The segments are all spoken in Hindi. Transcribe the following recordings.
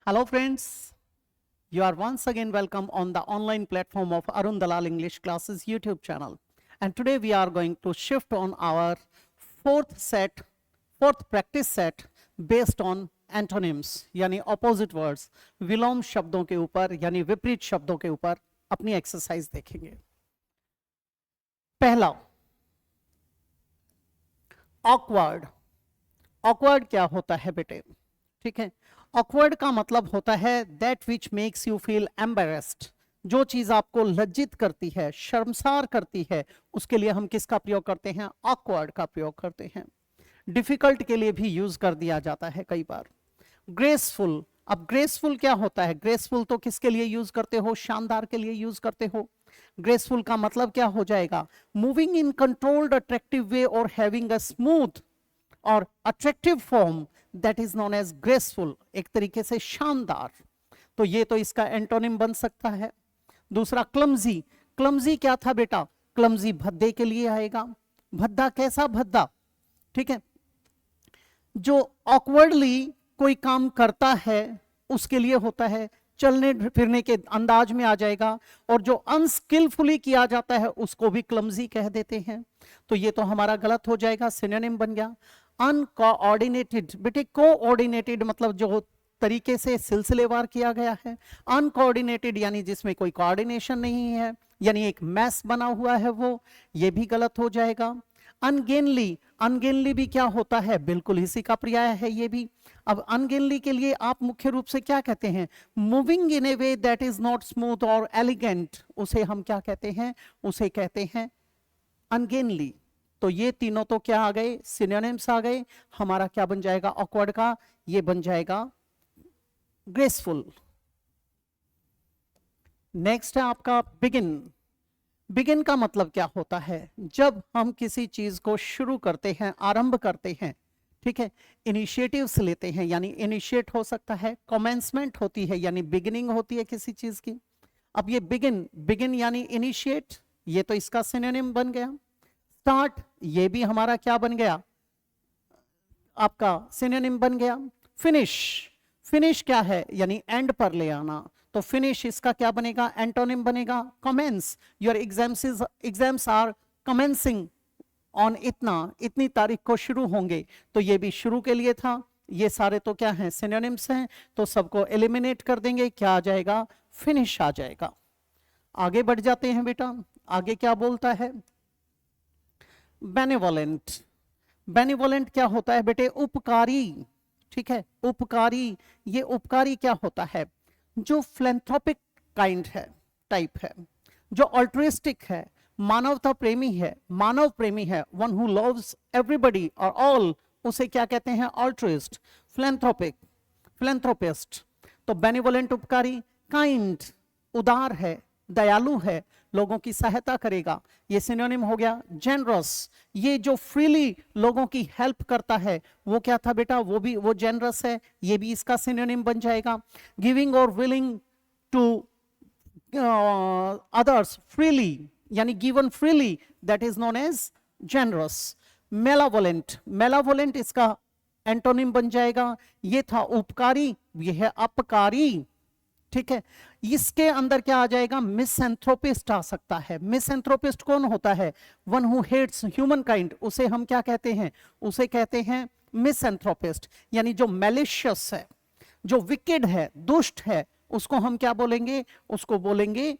Hello friends, you are once again welcome on the online platform of Arun Dalal English Classes YouTube channel. And today we are going to shift on our fourth practice set based on antonyms यानी opposite words, विलोम शब्दों के ऊपर यानी विपरीत शब्दों के ऊपर अपनी एक्सरसाइज देखेंगे। पहला awkward, awkward क्या होता है बेटे? ठीक है, awkward का मतलब होता है that which makes you feel embarrassed, जो चीज आपको लज्जित करती है, शर्मसार करती है, उसके लिए हम किसका प्रयोग करते हैं? awkward का प्रयोग करते हैं। डिफिकल्ट के लिए भी यूज कर दिया जाता है कई बार। ग्रेसफुल, अब ग्रेसफुल क्या होता है? ग्रेसफुल तो किसके लिए यूज करते हो? शानदार के लिए यूज करते हो। ग्रेसफुल का मतलब क्या हो जाएगा? Moving in controlled attractive way और हैविंग अ स्मूथ और attractive form that is known as graceful, एक तरीके से शानदार। तो ये तो इसका एंटोनिम बन सकता है। दूसरा क्लमजी, क्लमजी क्या था बेटा? क्लमजी भद्दे के लिए आएगा। भद्दा कैसा भद्दा? ठीक है, जो ऑकवर्डली कोई काम करता है उसके लिए होता है, चलने फिरने के अंदाज में आ जाएगा। और जो अनस्किलफुली किया जाता है उसको भी क्लमजी कह देते हैं। तो ये तो हमारा गलत हो जाएगा, सिनोनिम बन गया। अनकोऑर्डिनेटेड, बेटे कोऑर्डिनेटेड मतलब जो तरीके से सिलसिलेवार किया गया है। अनकोऑर्डिनेटेड यानी जिसमें कोई कोऑर्डिनेशन नहीं है, यानी एक मैस बना हुआ है, वो ये भी गलत हो जाएगा। अनगेनली, अनगेनली भी क्या होता है? बिल्कुल इसी का पर्याय है ये भी। अब अनगेनली के लिए आप मुख्य रूप से क्या कहते हैं? Moving in A way that is not smooth और एलिगेंट, उसे हम क्या कहते हैं? उसे कहते हैं अनगेनली। तो ये तीनों तो क्या आ गए? सिनोनिम्स आ गए। हमारा क्या बन जाएगा ऑकवर्ड का? ये बन जाएगा ग्रेसफुल। नेक्स्ट है आपका बिगिन। बिगिन का मतलब क्या होता है? जब हम किसी चीज को शुरू करते हैं, आरंभ करते हैं, ठीक है, इनिशिएटिव्स लेते हैं, यानी इनिशिएट हो सकता है, कमेंसमेंट होती है यानी बिगिनिंग होती है किसी चीज की। अब ये बिगिन, बिगिन यानी इनिशिएट, ये तो इसका सिनोनिम बन गया। स्टार्ट, ये भी हमारा क्या बन गया? आपका सिनोनिम बन गया। फिनिश, फिनिश क्या है? यानी एंड पर ले आना। तो फिनिश इसका क्या बनेगा? एंटोनिम बनेगा। Commence, your exams are commencing on इतना, इतनी तारीख को शुरू होंगे। तो ये भी शुरू के लिए था। ये सारे तो क्या हैं? सिनोनिम्स हैं। तो सबको एलिमिनेट कर देंगे, क्या आ जाएगा? फिनिश आ जाएगा। आगे बढ़ जाते हैं बेटा। आगे क्या बोलता है? बेनेवोलेंट, बेनेवोलेंट क्या होता है बेटे? उपकारी। ठीक है, उपकारी। ये उपकारी क्या होता है? जो फिलैंथ्रोपिक काइंड है, टाइप है, जो अल्ट्रुइस्टिक है, मानवता प्रेमी है, मानव प्रेमी है, वन हु लव्स एवरीबॉडी और ऑल, उसे क्या कहते हैं? Altruist, philanthropic, philanthropist. तो बेनेवोलेंट उपकारी। काइंड, उदार है, दयालु है, लोगों की सहायता करेगा, ये सिनोनिम हो गया। जेनरस, ये जो फ्रीली लोगों की हेल्प करता है वो क्या था बेटा? वो जेनरस है, ये भी इसका सिनोनिम बन जाएगा। गिविंग और विलिंग टू अदर्स फ्रीली यानी given freely, that is known as generous. Malevolent, malevolent इसका एंटोनिम बन जाएगा। ये था उपकारी, ये है अपकारी। ठीक है, इसके अंदर क्या आ जाएगा? मिसएंथ्रोपिस्ट आ सकता है। मिसएंथ्रोपिस्ट कौन होता है? One who hates humankind, उसे हम क्या कहते हैं? उसे कहते हैं मिसएंथ्रोपिस्ट। यानी जो मैलिशियस है, जो विकेड है, दुष्ट है, उसको हम क्या बोलेंगे? उसको बोलेंगे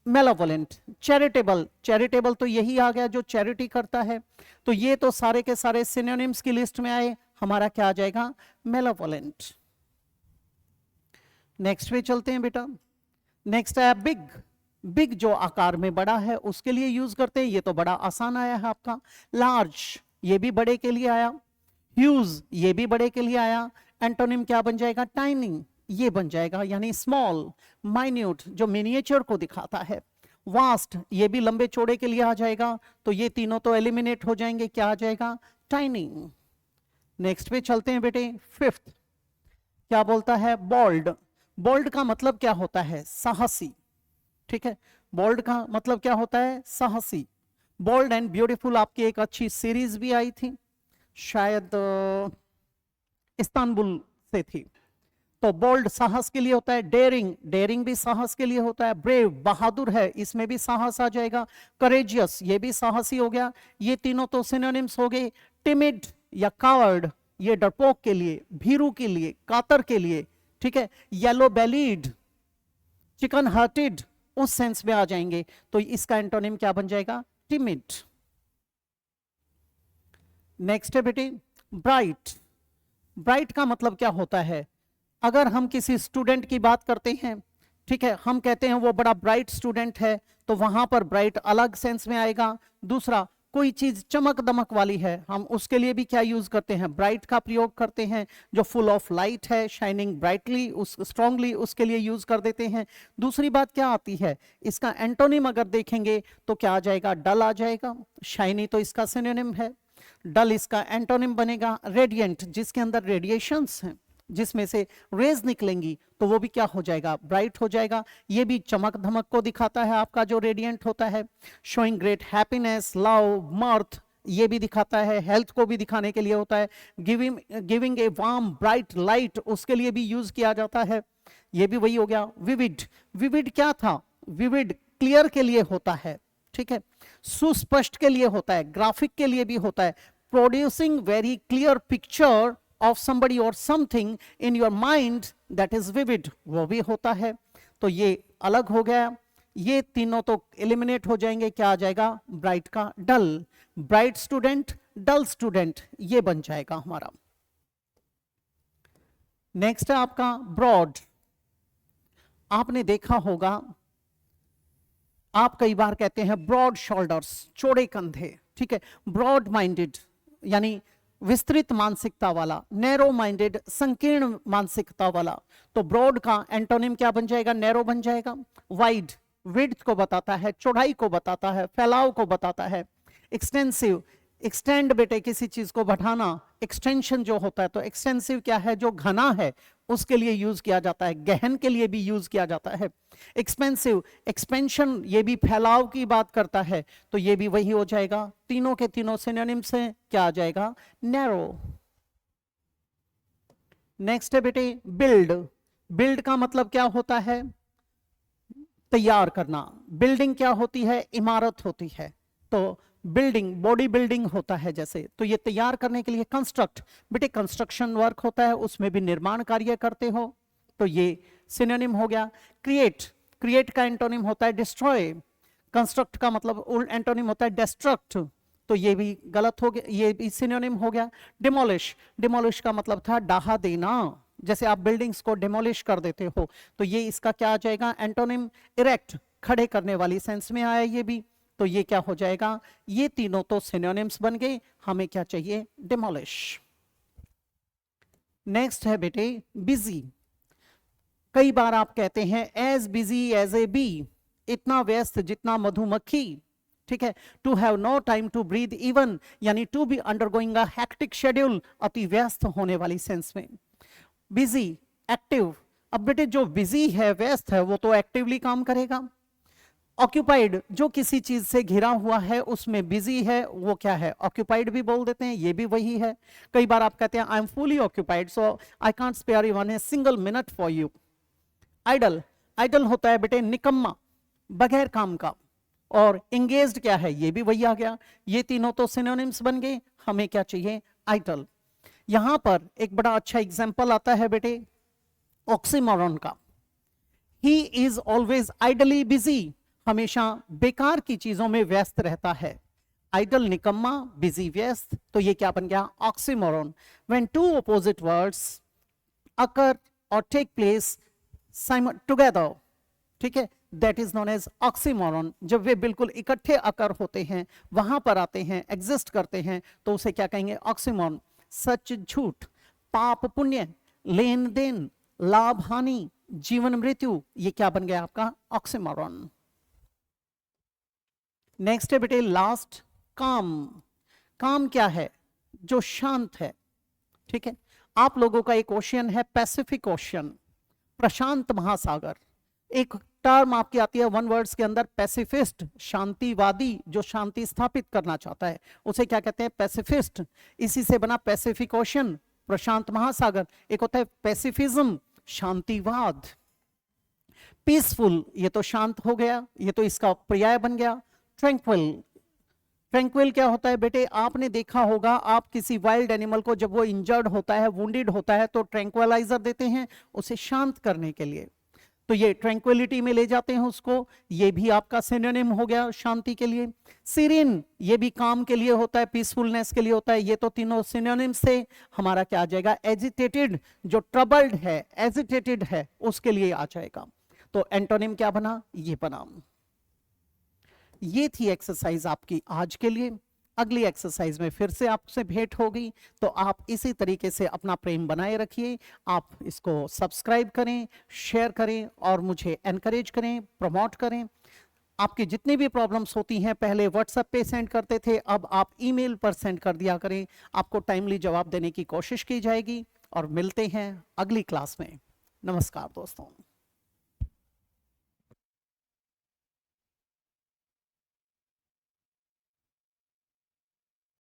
मेलावोलेंट। चैरिटेबल, चैरिटेबल तो यही आ गया जो चैरिटी करता है। तो ये तो सारे के सारे सिनोनिम्स की लिस्ट में आए, हमारा क्या आ जाएगा? मेलावोलेंट। नेक्स्ट पे चलते हैं बेटा। नेक्स्ट है बिग। बिग जो आकार में बड़ा है उसके लिए यूज करते हैं, ये तो बड़ा आसान आया है आपका। लार्ज, ये भी बड़े के लिए आया। ह्यूज, ये भी बड़े के लिए आया। एंटोनिम क्या बन जाएगा? टाइनी, ये बन जाएगा यानी स्मॉल। माइन्यूट, जो मिनिएचर को दिखाता है। वास्ट, ये भी लंबे चौड़े के लिए आ जाएगा। तो ये तीनों तो एलिमिनेट हो जाएंगे, क्या आ जाएगा? टाइनी। नेक्स्ट पे चलते हैं बेटे। फिफ्थ क्या बोलता है? बोल्ड। बोल्ड का मतलब क्या होता है? साहसी। ठीक है, बोल्ड का मतलब क्या होता है? साहसी। बोल्ड एंड ब्यूटीफुल आपकी एक अच्छी सीरीज भी आई थी, शायद इस्तांबुल से थी। तो बोल्ड साहस के लिए होता है, डेयरिंग डेयरिंग भी साहस के लिए होता है, ब्रेव बहादुर है, इसमें भी साहस आ जाएगा, करेजियस ये भी साहसी हो गया, ये तीनों तो सिनोनिम्स हो गए। टिमिड या कावर्ड ये डरपोक के लिए, भीरू के लिए, कातर के लिए, ठीक है। येलो बेलीड, चिकन हार्टेड उस सेंस में आ जाएंगे, तो इसका एंटोनिम क्या बन जाएगा, टिमिड। नेक्स्ट है बेटे ब्राइट। ब्राइट का मतलब क्या होता है, अगर हम किसी स्टूडेंट की बात करते हैं, ठीक है, हम कहते हैं वो बड़ा ब्राइट स्टूडेंट है, तो वहां पर ब्राइट अलग सेंस में आएगा। दूसरा, कोई चीज चमक दमक वाली है, हम उसके लिए भी क्या यूज करते हैं, ब्राइट का प्रयोग करते हैं। जो फुल ऑफ लाइट है, शाइनिंग ब्राइटली, उस स्ट्रांगली, उसके लिए यूज कर देते हैं। दूसरी बात क्या आती है, इसका एंटोनिम अगर देखेंगे तो क्या आ जाएगा, डल आ जाएगा। शाइनी तो इसका सिनोनिम है, डल इसका एंटोनिम बनेगा। रेडिएंट जिसके अंदर रेडिएशंस हैं, जिसमें से रेज निकलेंगी, तो वो भी क्या हो जाएगा, ब्राइट हो जाएगा। ये भी चमक धमक को दिखाता है आपका जो रेडिएंट होता है। शोइंग ग्रेट हैप्पीनेस, लव, मर्थ ये भी दिखाता है, हेल्थ को भी दिखाने के लिए होता है। Giving a warm bright light उसके लिए भी यूज किया जाता है, ये भी वही हो गया। विविड, विविड क्या था, विविड क्लियर के लिए होता है, ठीक है, सुस्पष्ट के लिए होता है, ग्राफिक के लिए भी होता है। Producing very clear picture of somebody or something in your mind that is vivid वो भी होता है। तो ये अलग हो गया, ये तीनों तो एलिमिनेट हो जाएंगे, क्या आ जाएगा, ब्राइट का डल। ब्राइट स्टूडेंट, डल स्टूडेंट ये बन जाएगा हमारा। नेक्स्ट है आपका ब्रॉड। आपने देखा होगा, आप कई बार कहते हैं ब्रॉड शोल्डर्स, चौड़े कंधे, ठीक है। ब्रॉड माइंडेड यानी विस्तृत मानसिकता वाला, नैरो माइंडेड संकीर्ण मानसिकता वाला। तो ब्रॉड का एंटोनिम क्या बन जाएगा, नैरो बन जाएगा। वाइड विड्थ को बताता है, चौड़ाई को बताता है, फैलाव को बताता है। एक्सटेंसिव, एक्सटेंड बेटे किसी चीज को बढ़ाना, एक्सटेंशन जो होता है, तो एक्सटेंसिव क्या है, जो घना है उसके लिए यूज किया जाता है, गहन के लिए भी यूज किया जाता है। एक्सपेंसिव, एक्सपेंशन ये भी फैलाव की बात करता है, तो ये भी वही हो जाएगा। तीनों के तीनों सिनोनिम्स हैं, क्या आ जाएगा, नैरो। नेक्स्ट है बेटे बिल्ड। बिल्ड का मतलब क्या होता है, तैयार करना। बिल्डिंग क्या होती है, इमारत होती है। तो बिल्डिंग, बॉडी बिल्डिंग होता है जैसे, तो ये तैयार करने के लिए। कंस्ट्रक्ट बेटे कंस्ट्रक्शन वर्क होता है, उसमें भी निर्माण कार्य करते हो, तो ये सिनोनिम हो गया। क्रिएट, क्रिएट का एंटोनिम होता है डिस्ट्रॉय। कंस्ट्रक्ट का मतलब एंटोनिम होता है डिस्ट्रक्ट, तो ये भी गलत हो गया, ये भी सिनोनिम हो गया। डिमोलिश, डिमोलिश का मतलब था ढहा देना, जैसे आप बिल्डिंग्स को डिमोलिश कर देते हो, तो ये इसका क्या आ जाएगा, एंटोनिम। इरेक्ट, खड़े करने वाली सेंस में आया ये भी, तो ये क्या हो जाएगा, ये तीनों तो सिनोनिम्स बन गए। हमें क्या चाहिए, डिमोलिश। नेक्स्ट है बेटे बिजी। कई बार आप कहते हैं as busy as a bee, इतना व्यस्त जितना मधुमक्खी, ठीक है। To have no time to breathe even, यानी to be undergoing a hectic schedule, अति व्यस्त होने वाली सेंस में। बिजी, एक्टिव, अब बेटे जो बिजी है, व्यस्त है, वो तो एक्टिवली काम करेगा। ऑक्यूपाइड, जो किसी चीज से घिरा हुआ है उसमें बिजी है, वो क्या है, ऑक्यूपाइड भी बोल देते हैं, ये भी वही है। कई बार आप कहते हैं I am fully occupied so I can't spare even a single minute for you. Idle, idle होता है बेटे निकम्मा, बगैर काम का। और एंगेज्ड क्या है, ये भी वही आ गया। ये तीनों तो सिनोनिम्स बन गए। हमें क्या चाहिए, आइडल। यहां पर एक बड़ा अच्छा एग्जाम्पल आता है बेटे ऑक्सीमोरन का। He is always ideally busy, हमेशा बेकार की चीजों में व्यस्त रहता है। आइडल निकम्मा, बिजी व्यस्त, तो ये क्या बन गया, oxymoron. When two opposite words occur और टेक प्लेस टुगेदर, ठीक है, that is known as oxymoron. जब वे बिल्कुल इकट्ठे अकर होते हैं, वहां पर आते हैं, एग्जिस्ट करते हैं, तो उसे क्या कहेंगे, ऑक्सीमोरन। सच झूठ, पाप पुण्य, लेन देन, लाभ हानि, जीवन मृत्यु, ये क्या बन गया आपका, ऑक्सीमोरन। नेक्स्ट है बेटे लास्ट काम। काम क्या है, जो शांत है, ठीक है। आप लोगों का एक ओशियन है पैसिफिक ओशियन, प्रशांत महासागर। एक टर्म आपकी आती है वन वर्ड्स के अंदर, पैसिफिस्ट, शांतिवादी, जो शांति स्थापित करना चाहता है, उसे क्या कहते हैं, पैसिफिस्ट। इसी से बना पैसिफिक ओशियन, प्रशांत महासागर। एक होता है पैसिफिज्म, शांतिवाद। पीसफुल, ये तो शांत हो गया, ये तो इसका पर्याय बन गया। ट्रैंक्विल, ट्रैंक्विल क्या होता है बेटे? आपने देखा होगा, आप किसी वाइल्ड एनिमल को जब वो इंजर्ड होता है, वुंडेड होता है, तो ट्रैंक्विलाइजर देते हैं उसे शांत करने के लिए। तो ये ट्रैंक्विलिटी में ले जाते हैं उसको, ये भी आपका सिनोनिम हो गया शांति के लिए। सीरीन, ये भी काम के लिए होता है, पीसफुलनेस के लिए होता है। ये तो तीनों सिनोनिम से हमारा क्या आ जाएगा? एजिटेटेड, जो ट्रबल्ड है, एजिटेटेड है, उसके लिए आ जाएगा। तो एंटोनिम क्या बना? ये बना। ये थी एक्सरसाइज आपकी आज के लिए। अगली एक्सरसाइज में फिर से आपसे भेंट होगी, तो आप इसी तरीके से अपना प्रेम बनाए रखिए। आप इसको सब्सक्राइब करें, शेयर करें और मुझे एनकरेज करें, प्रमोट करें। आपकी जितनी भी प्रॉब्लम्स होती हैं, पहले व्हाट्सएप पे सेंड करते थे, अब आप ईमेल पर सेंड कर दिया करें। आपको टाइमली जवाब देने की कोशिश की जाएगी। और मिलते हैं अगली क्लास में। नमस्कार दोस्तों।